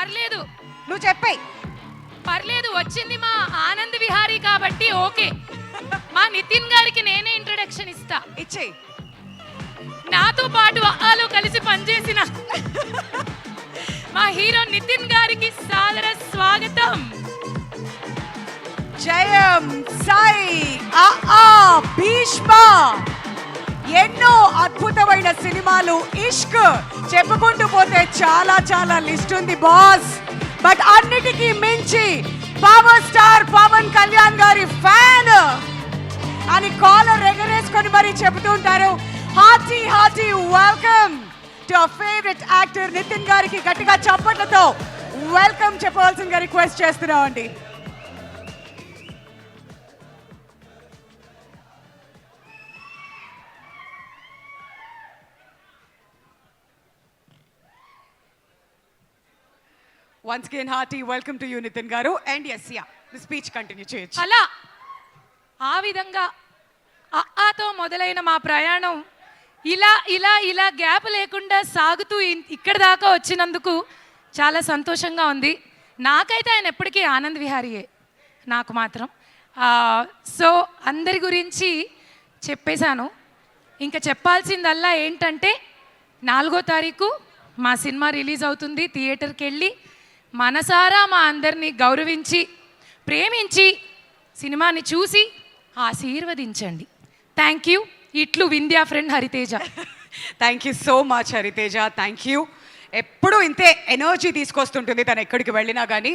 పర్లేదు, నువ్వు చెప్పేయ్. పర్లేదు. వచ్చింది మా ఆనంద్ విహారీ కాబట్టి ఓకే. మా నితిన్ గారికి నేనే ఇంట్రొడక్షన్ ఇస్తా. ఇచ్చేయ్. నాతో పాటు ఆలో కలిసి పనిచేసిన మా హీరో నితిన్ గారికి సాదర స్వాగతం. జయం సాయి భీష్మ. ఎన్నో అద్భుతమైన సినిమాలు, ఇష్క్ చెప్పుకుంటూ పోతే చాలా చాలా లిస్ట్ ఉంది బాస్. బట్ అన్నిటికీ మించి పవర్ స్టార్ పవన్ కళ్యాణ్ గారి ఫ్యాన్ అని కాలర్ ఎగరేసుకొని మరి చెబుతుంటారు. Hearty hearty welcome to our favourite actor Nithin గారికి గట్టిగా చప్పట్లతో వెల్కమ్ చెప్పవలసిందిగా రిక్వెస్ట్ చేస్తున్నామండి. Once again, hearty welcome to you, Nitin Garu. And yes, yeah, the speech continue చేయొచ్చు. అలా ఆ విధంగా అఆతో మొదలైన మా ప్రయాణం ఇలా ఇలా ఇలా గ్యాప్ లేకుండా సాగుతూ ఇక్కడ దాకా వచ్చినందుకు చాలా సంతోషంగా ఉంది. నాకైతే ఆయన ఎప్పటికీ ఆనంద్ విహారీయే, నాకు మాత్రం. సో అందరి గురించి చెప్పేశాను. ఇంకా చెప్పాల్సిందల్లా ఏంటంటే 4వ తారీఖు మా సినిమా రిలీజ్ అవుతుంది. థియేటర్కి వెళ్ళి మనసారా మా అందరినీ గౌరవించి ప్రేమించి సినిమాని చూసి ఆశీర్వదించండి. Thank you. ఇట్లు Vindhya friend Hariteja. Thank you so much Hariteja. Thank you. ఎప్పుడూ ఇంతే ఎనర్జీ తీసుకొస్తుంటుంది తను ఎక్కడికి వెళ్ళినా కానీ.